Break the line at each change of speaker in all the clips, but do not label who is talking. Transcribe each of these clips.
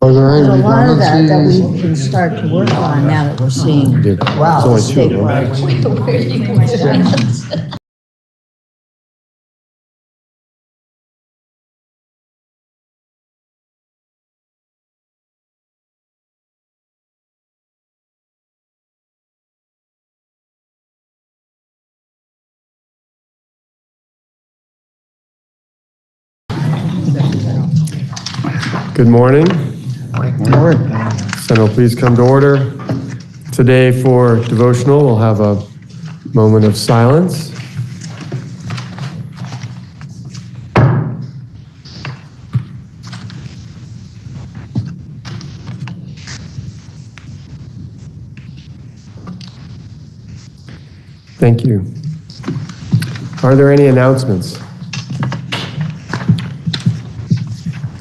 Are there
There's a
any
lot of that
redundancies?
we can start to work on now that we're seeing.
Wow.
It's only two of them.
Good morning. Senate will please come to order. Today for devotional, we'll have a moment of silence. Thank you. Are there any announcements?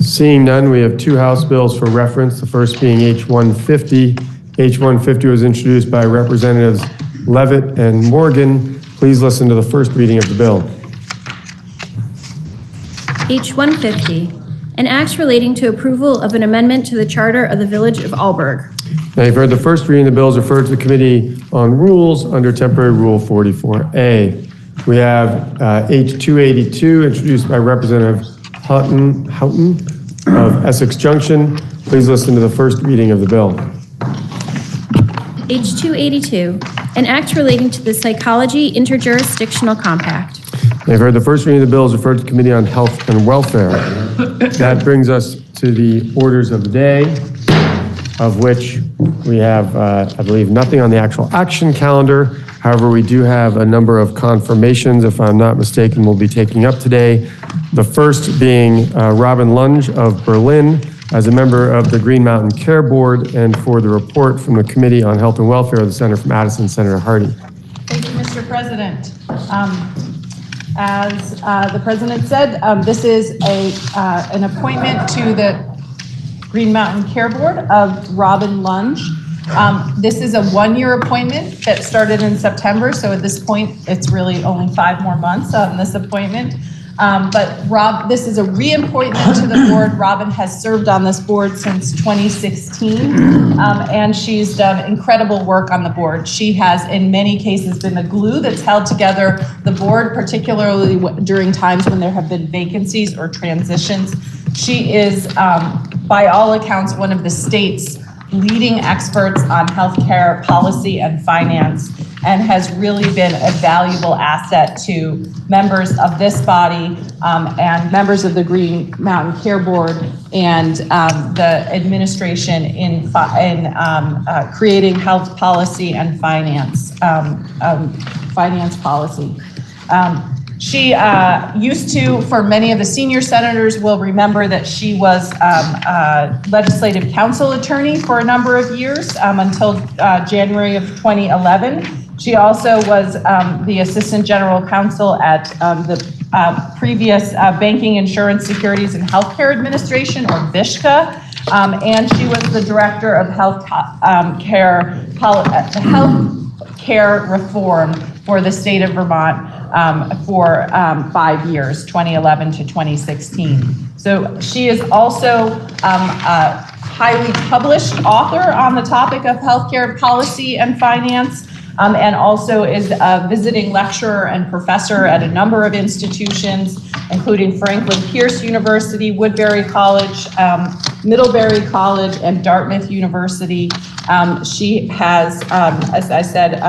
Seeing none, we have two House bills for reference, the first being H-150. H-150 was introduced by Representatives Levitt and Morgan. Please listen to the first reading of the bill.
H-150, an act relating to approval of an amendment to the Charter of the Village of Alburgh.
Now you've heard the first reading of the bills referred to the Committee on Rules under Temporary Rule 44A. We have H-282 introduced by Representative Houghton of Essex Junction. Please listen to the first reading of the bill.
H-282, an act relating to the Psychology Interjurisdictional Compact.
You've heard the first reading of the bills referred to the Committee on Health and Welfare. That brings us to the orders of the day, of which we have, I believe, nothing on the actual action calendar. However, we do have a number of confirmations, if I'm not mistaken, we'll be taking up today. The first being Robin Lunge of Berlin as a member of the Green Mountain Care Board, and for the report from the Committee on Health and Welfare of the Senator from Addison, Senator Hardy.
Thank you, Mr. President. As the President said, this is an appointment to the Green Mountain Care Board of Robin Lunge. This is a one-year appointment that started in September, so at this point, it's really only 5 more months on this appointment. But this is a reappointment to the board. Robin has served on this board since 2016, and she's done incredible work on the board. She has, in many cases, been the glue that's held together the board, particularly during times when there have been vacancies or transitions. She is, by all accounts, one of the state's leading experts on healthcare policy and finance, and has really been a valuable asset to members of this body and members of the Green Mountain Care Board and the administration in creating health policy and finance policy. She used to, for many of the senior senators will remember that she was legislative council attorney for a number of years until January of 2011. She also was the assistant general counsel at the previous Banking, Insurance, Securities, and Healthcare Administration, or BISHCA, and she was the director of health care reform for the state of Vermont for 5 years, 2011 to 2016. So she is also a highly published author on the topic of healthcare policy and finance, and also is a visiting lecturer and professor at a number of institutions, including Franklin Pierce University, Woodbury College, Middlebury College, and Dartmouth University. She has, as I said,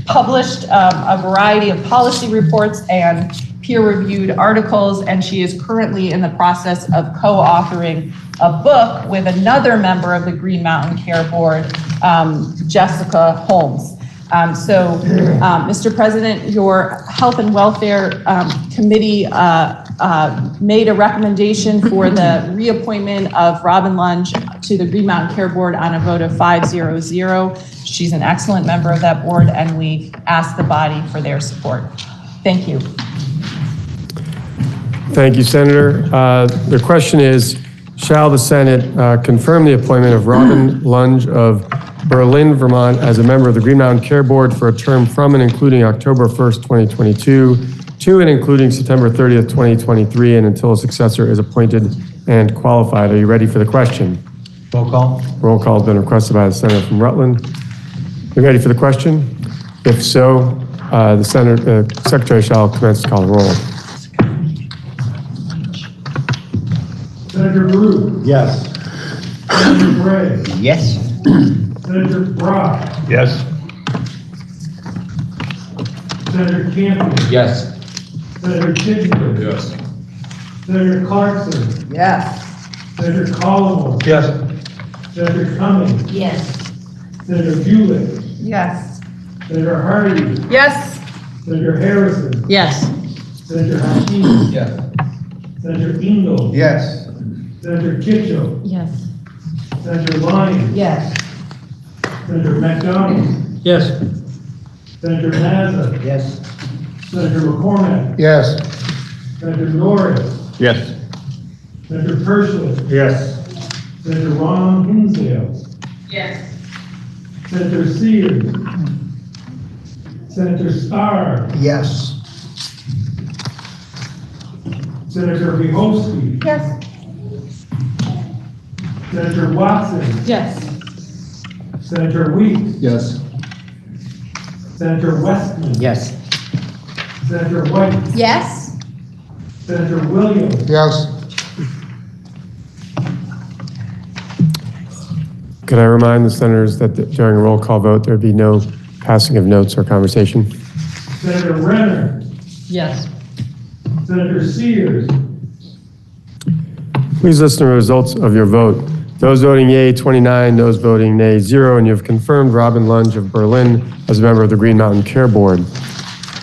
published a variety of policy reports and peer-reviewed articles, and she is currently in the process of co-authoring a book with another member of the Green Mountain Care Board, Jessica Holmes. Mr. President, your Health and Welfare Committee made a recommendation for the reappointment of Robin Lunge to the Green Mountain Care Board on a vote of 5-0-0. She's an excellent member of that board, and we ask the body for their support. Thank you.
Thank you, Senator. The question is, shall the Senate confirm the appointment of Robin Lunge of Berlin, Vermont, as a member of the Green Mountain Care Board for a term from and including October 1st, 2022, to and including September 30th, 2023, and until a successor is appointed and qualified? Are you ready for the question?
Roll call.
Roll call has been requested by the senator from Rutland. You ready for the question? If so, the secretary shall commence to call the roll.
Senator Ruth,
Yes.
Senator Gray,
Yes.
Senator Brock,
Yes.
Senator Campion,
Yes.
Senator Kittinger,
Yes.
Senator Clarkson,
Yes.
Senator Collins,
Yes.
Senator Cummings,
Yes.
Senator Bueller,
Yes.
Senator Hardy,
Yes.
Senator Harrison,
Yes.
Senator Hakeem,
Yes.
Senator Engel,
Yes.
Senator Kitchell,
Yes.
Senator Lyons,
Yes.
Senator McDonald,
Yes.
Senator Mazza,
Yes.
Senator McCormack,
Yes.
Senator Norris,
Yes.
Senator Pershlet,
Yes.
Senator Ron Hinsdale,
Yes.
Senator Sears, Senator Starr,
Yes.
Senator Vyhovsky,
Yes.
Senator Watson,
Yes.
Senator Weeks,
Yes.
Senator Westman,
Yes.
Senator White,
Yes.
Senator Williams,
Yes.
Could I remind the senators that during a roll call vote, there'd be no passing of notes or conversation?
Senator Renner,
Yes.
Senator Sears,
Please listen to the results of your vote. Those voting yea, 29, those voting nay, 0, and you have confirmed Robin Lunge of Berlin as a member of the Green Mountain Care Board.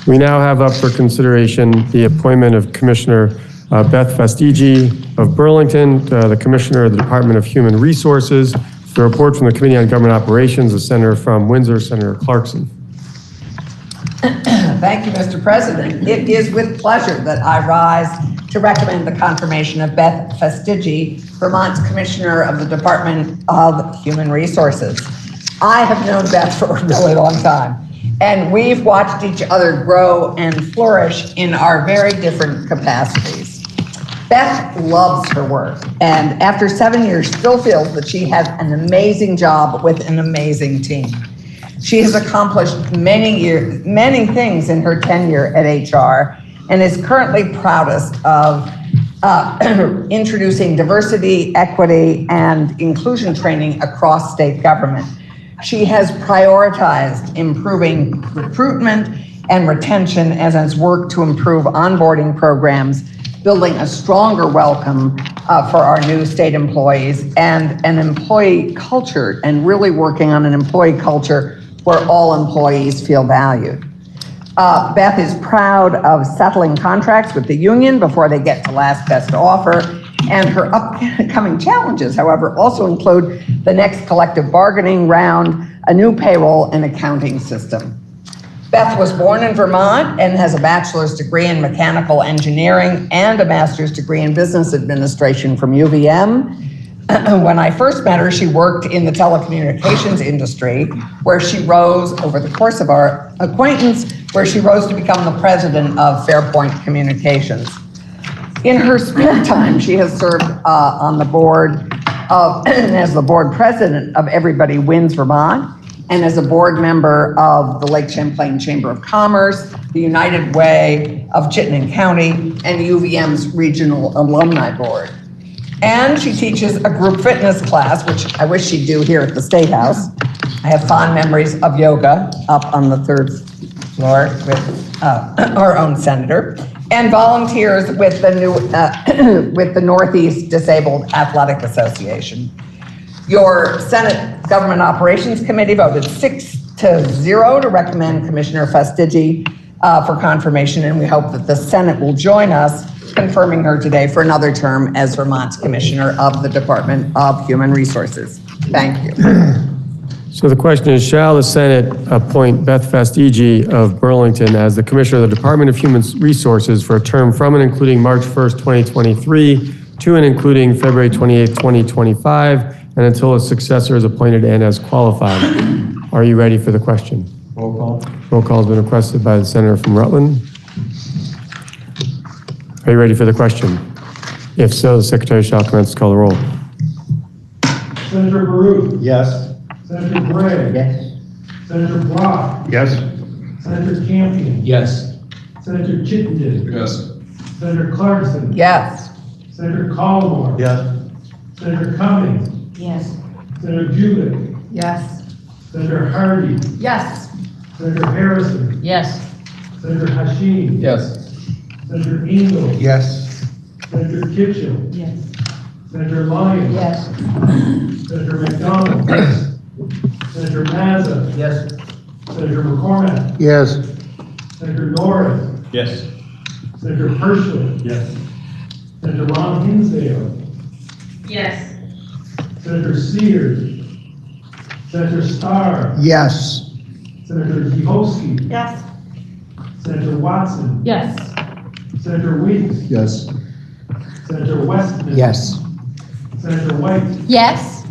We now have up for consideration the appointment of Commissioner Beth Fastigi of Burlington, the Commissioner of the Department of Human Resources. The report from the Committee on Government Operations, the Senator from Windsor, Senator Clarkson.
Thank you, Mr. President. It is with pleasure that I rise to recommend the confirmation of Beth Fastigi, Vermont's Commissioner of the Department of Human Resources. I have known Beth for a really long time, and we've watched each other grow and flourish in our very different capacities. Beth loves her work, and after 7 years still feels that she has an amazing job with an amazing team. She has accomplished many things in her tenure at HR, and is currently proudest of introducing diversity, equity, and inclusion training across state government. She has prioritized improving recruitment and retention, as has worked to improve onboarding programs, building a stronger welcome for our new state employees, and an employee culture, and really working on an employee culture where all employees feel valued. Beth is proud of settling contracts with the union before they get to last best offer, and her upcoming challenges, however, also include the next collective bargaining round, a new payroll and accounting system. Beth was born in Vermont and has a bachelor's degree in mechanical engineering and a master's degree in business administration from UVM. When I first met her, she worked in the telecommunications industry, where she rose over the course of our acquaintance, where she rose to become the president of Fairpoint Communications. In her spare time, she has served on the board of, as the board president of Everybody Wins Vermont, and as a board member of the Lake Champlain Chamber of Commerce, the United Way of Chittenden County, and UVM's Regional Alumni Board. And she teaches a group fitness class, which I wish she'd do here at the State House. I have fond memories of yoga up on the 3rd floor with our own senator, and volunteers with the new with the Northeast Disabled Athletic Association. Your Senate Government Operations Committee voted 6-0 to recommend Commissioner Fastigi for confirmation, and we hope that the Senate will join us, confirming her today for another term as Vermont's Commissioner of the Department of Human Resources. Thank you.
So the question is, shall the Senate appoint Beth Fastigi of Burlington as the Commissioner of the Department of Human Resources for a term from and including March 1st, 2023 to and including February 28th, 2025, and until a successor is appointed and as qualified? Are you ready for the question?
Roll call.
Roll call has been requested by the Senator from Rutland. Are you ready for the question? If so, the Secretary shall commence to call the roll.
Senator Baruch.
Yes.
Senator Gray.
Yes.
Senator Brock.
Yes.
Senator Campion.
Yes.
Senator Chittenden.
Yes.
Senator Clarkson.
Yes.
Senator Collmore.
Yes.
Senator Cummings.
Yes.
Senator Jubik.
Yes.
Senator Hardy.
Yes.
Senator Harrison.
Yes.
Senator Hashim.
Yes.
Senator Engel.
Yes.
Senator Kitchell.
Yes.
Senator Lyons.
Yes.
Senator McDonald. Yes. Senator Mazza.
Yes.
Senator McCormack.
Yes.
Senator Norris.
Yes.
Senator Pershing.
Yes.
Senator Ron Hinsdale.
Yes.
Senator Sears. Senator Starr.
Yes.
Senator Zihowski.
Yes.
Senator Watson.
Yes.
Senator Weeks.
Yes.
Senator Westman.
Yes.
Senator White.
Yes.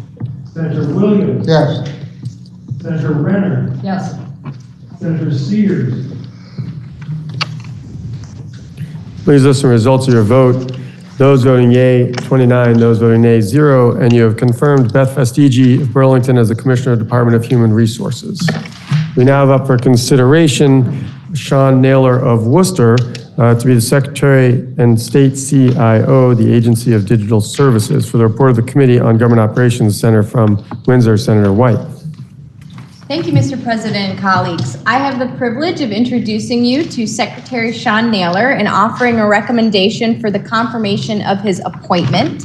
Senator Williams.
Yes.
Senator Renner.
Yes.
Senator Sears.
Please list the results of your vote. Those voting yea, 29, those voting nay, 0, and you have confirmed Beth Fastigi of Burlington as the Commissioner of Department of Human Resources. We now have up for consideration Sean Naylor of Worcester to be the Secretary and State CIO, the Agency of Digital Services, for the report of the Committee on Government Operations Center from Windsor, Senator White.
Thank you, Mr. President and colleagues. I have the privilege of introducing you to Secretary Sean Naylor and offering a recommendation for the confirmation of his appointment.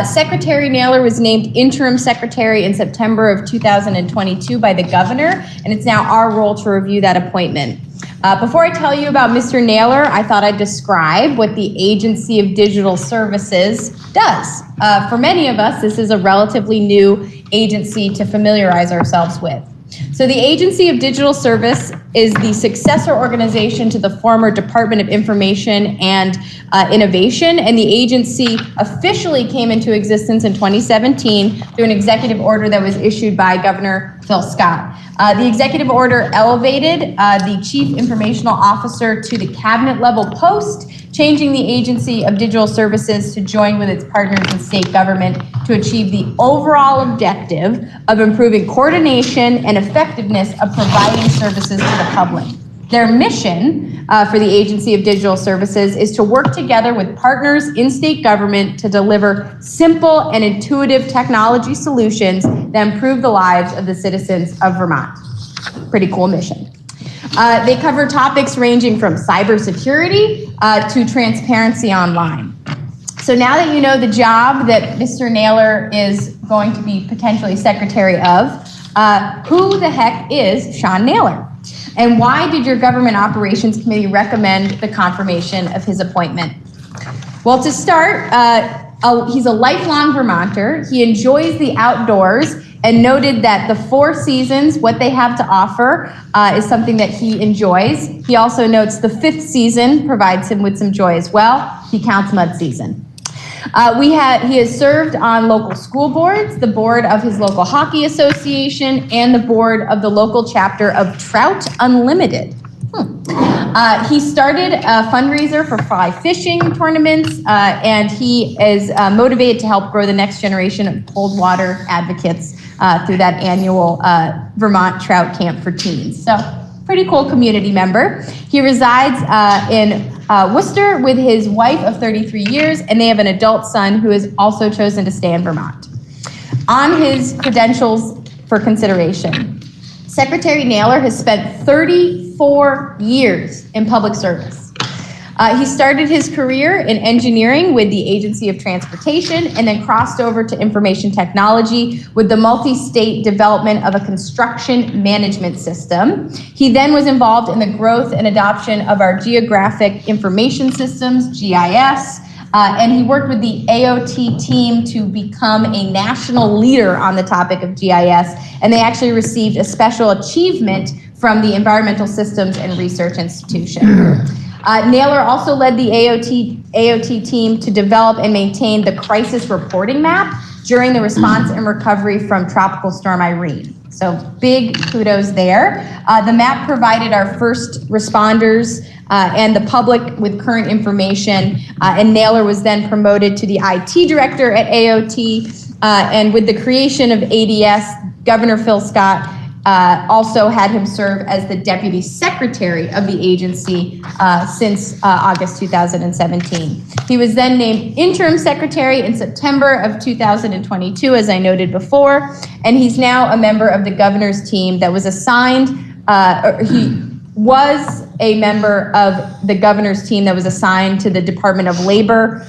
Secretary Naylor was named interim secretary in September of 2022 by the governor, and it's now our role to review that appointment. Before I tell you about Mr. Naylor, I thought I'd describe what the Agency of Digital Services does. For many of us, this is a relatively new agency to familiarize ourselves with. So the Agency of Digital Service is the successor organization to the former Department of Information and Innovation, and the agency officially came into existence in 2017 through an executive order that was issued by Governor Phil Scott. The executive order elevated the Chief Informational Officer to the cabinet level post, changing the Agency of Digital Services to join with its partners in state government to achieve the overall objective of improving coordination and effectiveness of providing services to the public. Their mission for the Agency of Digital Services is to work together with partners in state government to deliver simple and intuitive technology solutions that improve the lives of the citizens of Vermont. Pretty cool mission. They cover topics ranging from cybersecurity to transparency online. So now that you know the job that Mr. Naylor is going to be potentially secretary of, who the heck is Sean Naylor? And why did your Government Operations Committee recommend the confirmation of his appointment? Well, to start, he's a lifelong Vermonter. He enjoys the outdoors and noted that the 4 seasons, what they have to offer, is something that he enjoys. He also notes the 5th season provides him with some joy as well. He counts mud season. He has served on local school boards, the board of his local hockey association, and the board of the local chapter of Trout Unlimited. He started a fundraiser for fly fishing tournaments, and he is motivated to help grow the next generation of cold water advocates through that annual Vermont Trout Camp for Teens. So, pretty cool community member. He resides in Worcester with his wife of 33 years, and they have an adult son who has also chosen to stay in Vermont. On his credentials for consideration, Secretary Naylor has spent 34 years in public service. He started his career in engineering with the Agency of Transportation and then crossed over to information technology with the multi-state development of a construction management system. He then was involved in the growth and adoption of our geographic information systems, GIS, and he worked with the AOT team to become a national leader on the topic of GIS, and they actually received a special achievement from the Environmental Systems and Research Institution. Naylor also led the AOT team to develop and maintain the crisis reporting map during the response and recovery from Tropical Storm Irene. So big kudos there. The map provided our first responders and the public with current information, and Naylor was then promoted to the IT director at AOT And with the creation of ADS, Governor Phil Scott also had him serve as the Deputy Secretary of the agency since August 2017. He was then named Interim Secretary in September of 2022, as I noted before, and he's now a member of the Governor's team that was assigned, he was a member of the Governor's team that was assigned to the Department of Labor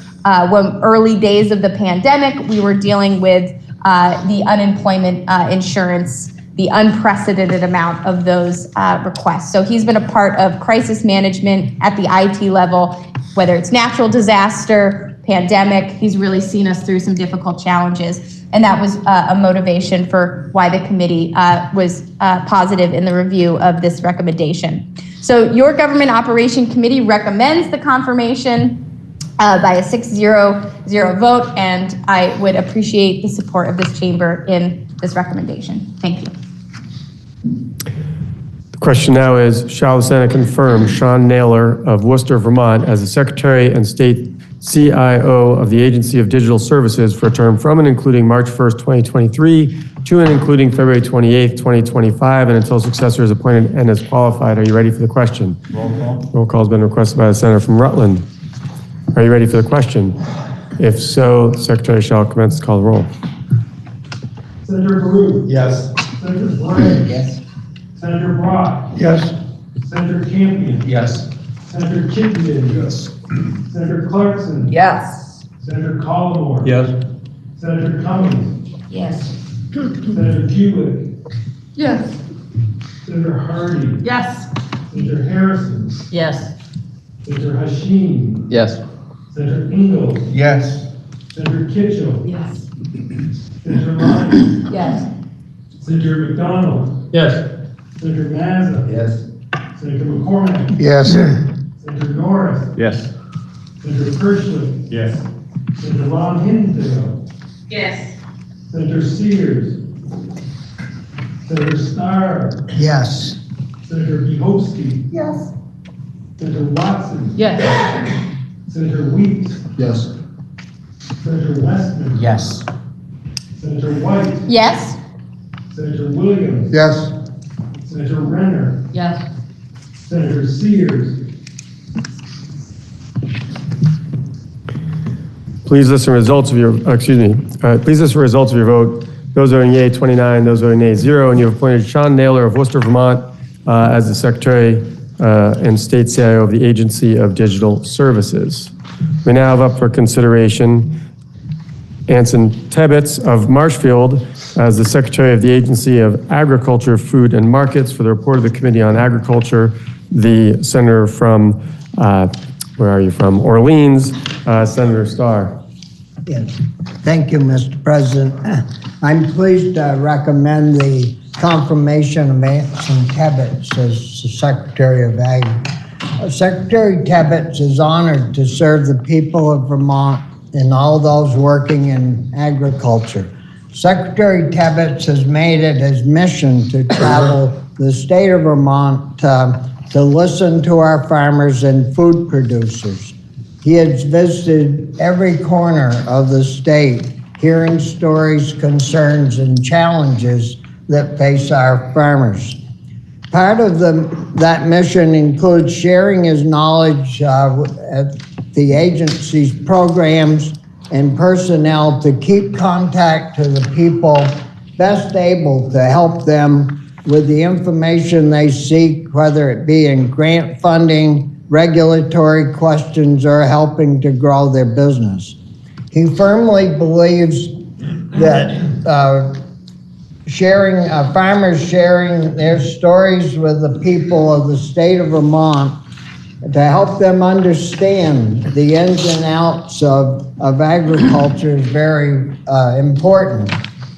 when early days of the pandemic, we were dealing with the unemployment insurance, the unprecedented amount of those requests. So he's been a part of crisis management at the IT level, whether it's natural disaster, pandemic. He's really seen us through some difficult challenges. And that was a motivation for why the committee was positive in the review of this recommendation. So your Government Operation Committee recommends the confirmation by a 6-0 vote, and I would appreciate the support of this chamber in this recommendation. Thank you.
The question now is, shall the Senate confirm Sean Naylor of Worcester, Vermont as the Secretary and State CIO of the Agency of Digital Services for a term from and including March 1st, 2023 to and including February 28th, 2025 and until successor is appointed and is qualified? Are you ready for the question? Roll call. Roll call has been requested by the Senator from Rutland. Are you ready for the question? If so, the Secretary shall commence to call the roll.
Senator Baru.
Yes.
Senator Bray.
Yes.
Senator Brock.
Yes.
Senator Campion.
Yes.
Senator Chittenden.
Yes.
Senator Clarkson.
Yes.
Senator Collimore.
Yes.
Senator Cummings.
Yes.
Senator Kulik.
Yes.
Senator Hardy.
Yes.
Senator Harrison.
Yes.
Senator Hashim.
Yes.
Senator Ingalls.
Yes.
Senator Kitchell.
Yes.
Senator Lyons.
Yes.
Senator McDonald.
Yes.
Senator Mazza.
Yes.
Senator McCormick.
Yes.
Senator Norris.
Yes.
Senator Kirschlick.
Yes.
Senator Ron Hinsdale.
Yes.
Senator Sears. Senator Starr.
Yes.
Senator Bihovsky.
Yes.
Senator Watson.
Yes.
Senator Weeks.
Yes.
Senator Westman.
Yes.
Senator White.
Yes?
Senator Williams.
Yes.
Senator Renner.
Yes.
Senator Sears.
Please list the results of your, please list the results of your vote. Those voting yea, 29, those voting nay, 0, and you have appointed Sean Naylor of Worcester, Vermont as the Secretary and State CIO of the Agency of Digital Services. We now have up for consideration Anson Tebbetts of Marshfield as the Secretary of the Agency of Agriculture, Food, and Markets for the report of the Committee on Agriculture. The Senator from, where are you from? Orleans, Senator Starr.
Yes. Thank you, Mr. President. I'm pleased to recommend the confirmation of Anson Tebbetts as the Secretary of Ag. Secretary Tebbetts is honored to serve the people of Vermont and all those working in agriculture. Secretary Tebbetts has made it his mission to travel the state of Vermont to listen to our farmers and food producers. He has visited every corner of the state, hearing stories, concerns, and challenges that face our farmers. Part of that mission includes sharing his knowledge at the agency's programs and personnel to keep contact to the people best able to help them with the information they seek, whether it be in grant funding, regulatory questions, or helping to grow their business. He firmly believes that farmers sharing their stories with the people of the state of Vermont to help them understand the ins and outs of agriculture is very important.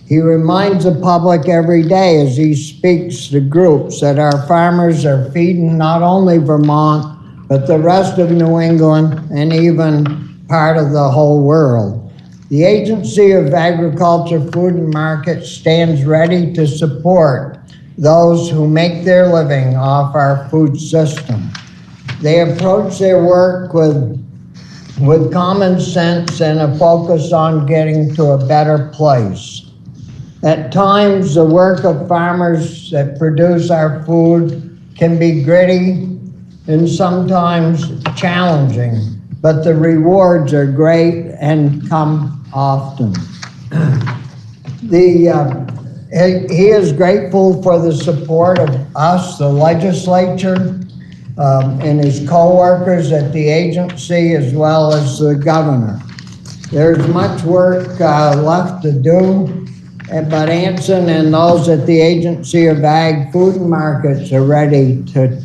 He reminds the public every day as he speaks to groups that our farmers are feeding not only Vermont, but the rest of New England and even part of the whole world. The Agency of Agriculture, Food and Markets stands ready to support those who make their living off our food system. They approach their work with with common sense and a focus on getting to a better place. At times, the work of farmers that produce our food can be gritty and sometimes challenging, but the rewards are great and come often. He is grateful for the support of us, the legislature, and his co-workers at the agency, as well as the governor. There's much work left to do, but Anson and those at the Agency of Ag, Food and Markets are ready to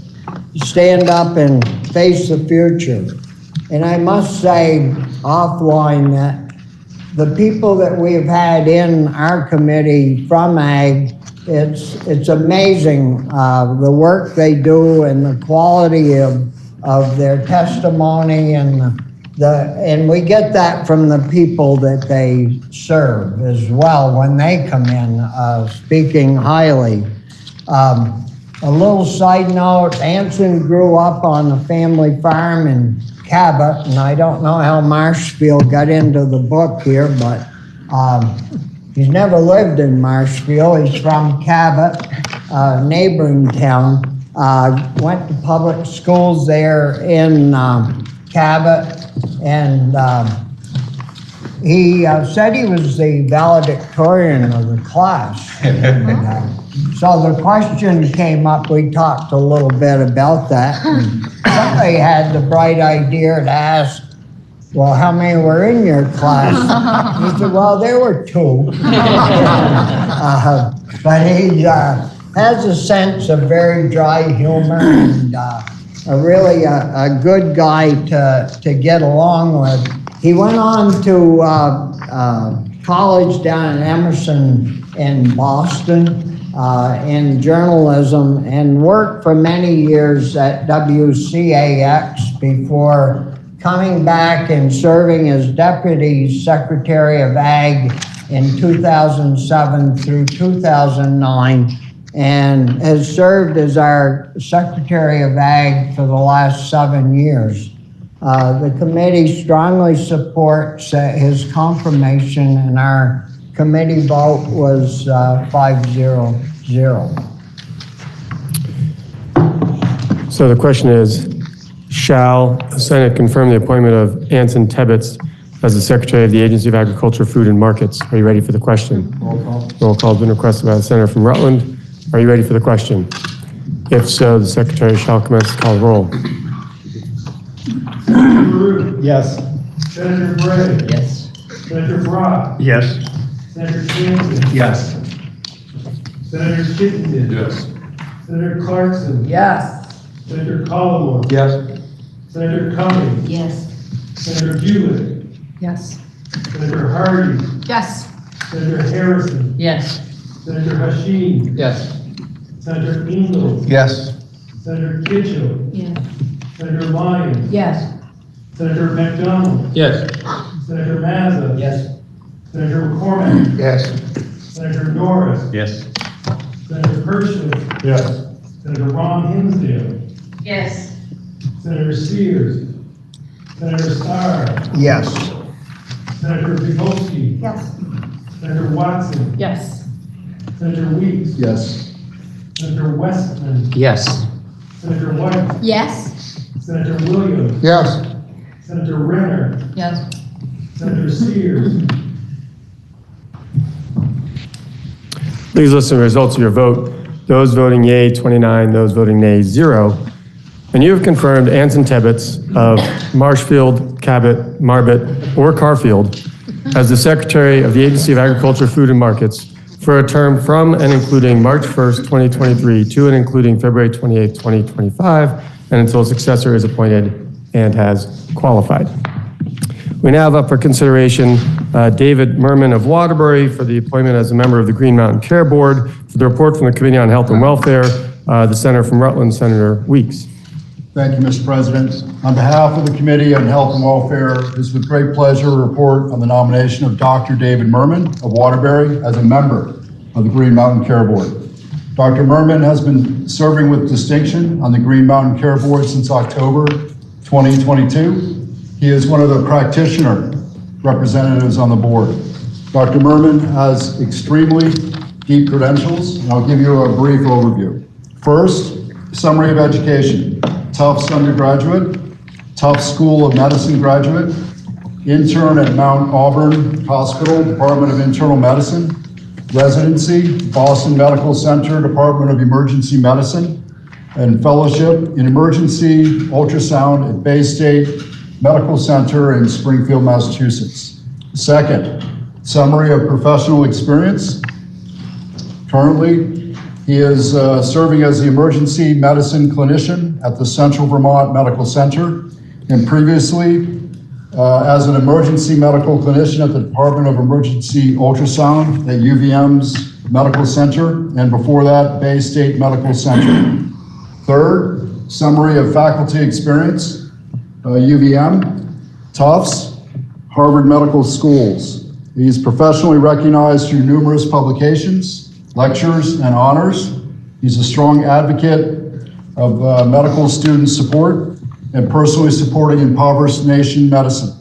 stand up and face the future. And I must say offline that the people that we've had in our committee from Ag, it's amazing the work they do and the quality of their testimony, and we get that from the people that they serve as well when they come in speaking highly. A little side note, Anson grew up on a family farm in Cabot, and I don't know how Marshfield got into the book here, but he's never lived in Marshfield. He's from Cabot, neighboring town. Went to public schools there in Cabot, and he said he was the valedictorian of the class. So the question came up, we talked a little bit about that. And somebody had the bright idea to ask, well, how many were in your class? He said, well, there were 2. But he has a sense of very dry humor and really a good guy to get along with. He went on to college down in Emerson in Boston in journalism and worked for many years at WCAX before coming back and serving as Deputy Secretary of Ag in 2007 through 2009, and has served as our Secretary of Ag for the last 7 years. The committee strongly supports his confirmation, and our committee vote was 5-0.
So the question is, shall the Senate confirm the appointment of Anson Tebbetts as the Secretary of the Agency of Agriculture, Food and Markets? Are you ready for the question? Roll call. Roll call has been requested by the Senator from Rutland. Are you ready for the question? If so, the Secretary shall commence to call the roll.
Senator Baru.
Yes.
Senator Bray.
Yes.
Senator Brock.
Yes.
Senator Sampson.
Yes.
Senator Chittenden.
Yes.
Senator Clarkson.
Yes.
Senator Collmore.
Yes.
Senator Cummings.
Yes.
Senator Jewett.
Yes.
Senator Hardy.
Yes.
Senator Harrison.
Yes.
Senator Hashim.
Yes.
Senator Ingalls.
Yes.
Senator Kitchell.
Yes.
Senator Lyons.
Yes.
Senator McDonald.
Yes.
Senator Mazza.
Yes.
Senator McCormick.
Yes.
Senator Norris.
Yes.
Senator Pershman.
Yes.
Senator Ron Hinsdale.
Yes.
Senator Sears. Senator Starr.
Yes.
Senator Bigolski.
Yes.
Senator Watson.
Yes.
Senator Weeks.
Yes.
Senator Westman.
Yes.
Senator White.
Yes.
Senator Williams.
Yes.
Senator Renner.
Yes.
Senator Sears.
Please listen to the results of your vote. Those voting yea, 29. Those voting nay, 0. And you have confirmed Anson Tebbetts of Marshfield, Cabot, Marbott, or Carfield as the Secretary of the Agency of Agriculture, Food and Markets for a term from and including March 1st, 2023 to and including February 28th, 2025, and until a successor is appointed and has qualified. We now have up for consideration David Merman of Waterbury for the appointment as a member of the Green Mountain Care Board. For the report from the Committee on Health and Welfare, the Senator from Rutland, Senator Weeks.
Thank you, Mr. President. On behalf of the Committee on Health and Welfare, it is with great pleasure to report on the nomination of Dr. David Merman of Waterbury as a member of the Green Mountain Care Board. Dr. Merman has been serving with distinction on the Green Mountain Care Board since October 2022. He is one of the practitioner representatives on the board. Dr. Merman has extremely deep credentials, and I'll give you a brief overview. First, summary of education. Tufts undergraduate, Tufts School of Medicine graduate, intern at Mount Auburn Hospital, Department of Internal Medicine, residency, Boston Medical Center, Department of Emergency Medicine, and fellowship in emergency ultrasound at Bay State Medical Center in Springfield, Massachusetts. Second, summary of professional experience. Currently, he is serving as the emergency medicine clinician at the Central Vermont Medical Center, and previously as an emergency medical clinician at the Department of Emergency Ultrasound at UVM's Medical Center, and before that, Bay State Medical Center. Third, summary of faculty experience, UVM, Tufts, Harvard Medical Schools. He's professionally recognized through numerous publications, lectures, and honors. He's a strong advocate of medical student support and personally supporting impoverished nation medicine.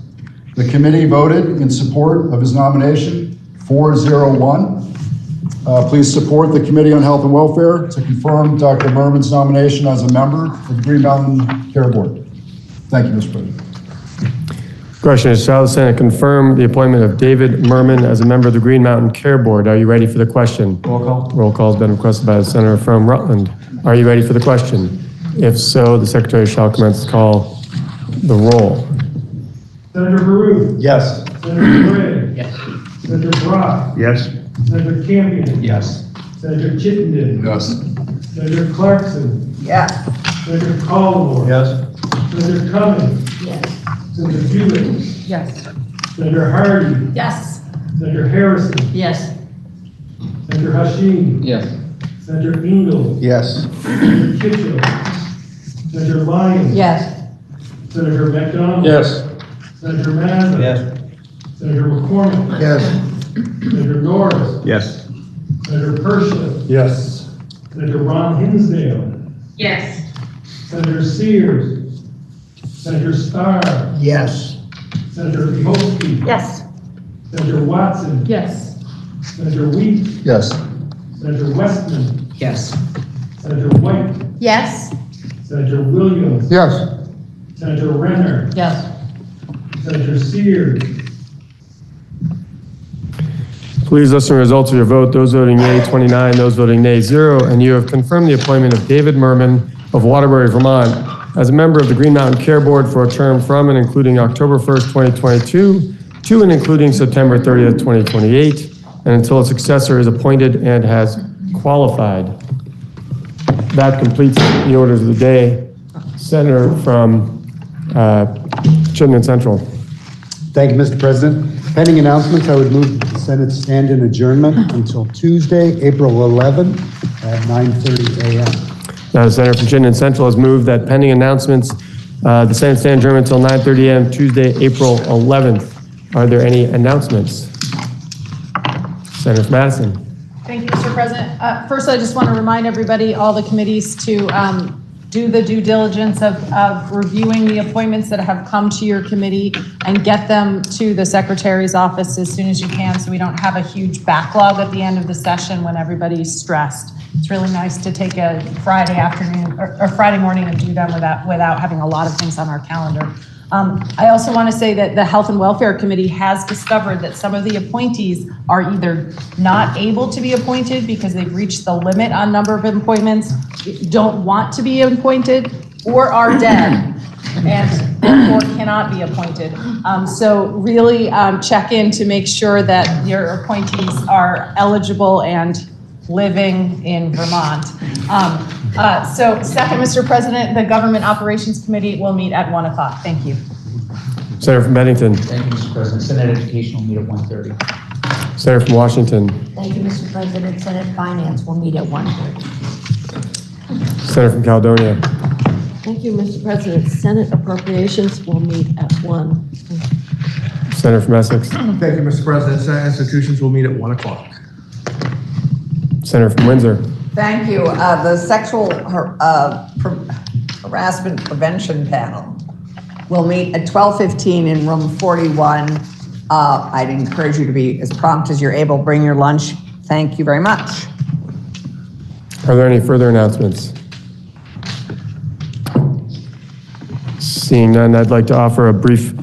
The committee voted in support of his nomination 401. Please support the Committee on Health and Welfare to confirm Dr. Merman's nomination as a member of the Green Mountain Care Board. Thank you, Mr. President.
Question is, shall the Senate confirm the appointment of David Merman as a member of the Green Mountain Care Board? Are you ready for the question?
Roll call.
Roll call has been requested by the Senator from Rutland. Are you ready for the question? If so, the Secretary shall commence to call the roll.
Senator Baruch.
Yes.
Senator Gray.
Yes.
Senator Brock.
Yes.
Senator Campion.
Yes.
Senator Chittenden.
Yes.
Senator Clarkson.
Yes.
Senator Caldwell.
Yes.
Senator Cummings.
Yes.
Senator Buick.
Yes.
Senator Hardy.
Yes.
Senator Harrison.
Yes.
Senator Hashim.
Yes.
Senator Engel.
Yes.
Senator Kitchell. Senator Lyons.
Yes.
Senator McDonald.
Yes.
Senator Mazza.
Yes.
Senator McCormick.
Yes.
Senator Norris.
Yes.
Senator Pershing.
Yes.
Senator Ron Hinsdale.
Yes.
Senator Sears. Senator Starr.
Yes.
Senator Piholsky.
Yes.
Senator Watson.
Yes.
Senator Wheat.
Yes.
Senator Westman.
Yes.
Senator White.
Yes.
Senator Williams.
Yes.
Senator Renner.
Yes.
Senator Sears.
Please listen to the results of your vote. Those voting yea, 29. Those voting nay, 0. And you have confirmed the appointment of David Merman of Waterbury, Vermont, as a member of the Green Mountain Care Board for a term from and including October 1st, 2022, to and including September 30th, 2028, and until a successor is appointed and has qualified. That completes the orders of the day. Senator from Chittenden Central.
Thank you, Mr. President. Pending announcements, I would move that the Senate stand in adjournment until Tuesday, April 11 at 9:30 a.m.
Now, the Senator from Chittenden Central has moved that pending announcements, the Senate stand adjournment until 9:30 a.m. Tuesday, April 11th. Are there any announcements? Senator from Madison.
Thank you, Mr. President. First, I just want to remind everybody, all the committees, to do the due diligence of reviewing the appointments that have come to your committee and get them to the Secretary's office as soon as you can, so we don't have a huge backlog at the end of the session when everybody's stressed. It's really nice to take a Friday afternoon or Friday morning and do them without having a lot of things on our calendar. I also want to say that the Health and Welfare Committee has discovered that some of the appointees are either not able to be appointed because they've reached the limit on number of appointments, don't want to be appointed, or are dead and therefore cannot be appointed. So really check in to make sure that your appointees are eligible and living in Vermont. So second, Mr. President, the Government Operations Committee will meet at 1 o'clock. Thank you.
Senator from Bennington.
Thank you, Mr. President. Senate Education will meet at 1:30.
Senator from Washington.
Thank you, Mr. President. Senate Finance will meet at 1:30.
Senator from Caledonia.
Thank you, Mr. President. Senate Appropriations will meet at 1.
Senator from Essex.
Thank you, Mr. President. Senate Institutions will meet at 1 o'clock.
Senator from Windsor.
Thank you. The Sexual Harassment Prevention Panel We'll meet at 12:15 in room 41. I'd encourage you to be as prompt as you're able. Bring your lunch. Thank you very much.
Are there any further announcements? Seeing none, I'd like to offer a brief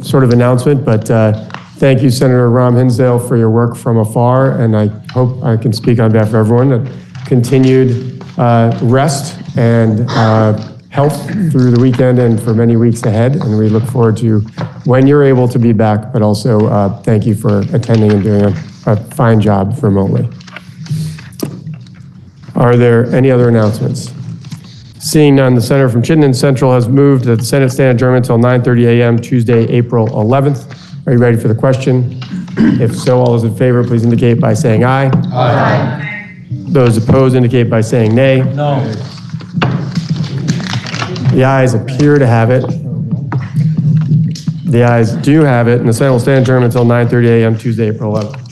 sort of announcement, but thank you, Senator Rahm Hinsdale, for your work from afar, and I hope I can speak on behalf of everyone that continued rest and health through the weekend and for many weeks ahead, and we look forward to when you're able to be back, but also thank you for attending and doing a fine job remotely. Are there any other announcements? Seeing none, the senator from Chittenden Central has moved that the Senate stand adjournment until 9:30 a.m. Tuesday, April 11th. Are you ready for the question? If so, all those in favor, please indicate by saying aye. Aye. Those opposed indicate by saying nay.
No.
The ayes appear to have it. The ayes do have it, and the Senate will stand adjourned until 9:30 a.m. Tuesday, April 11th.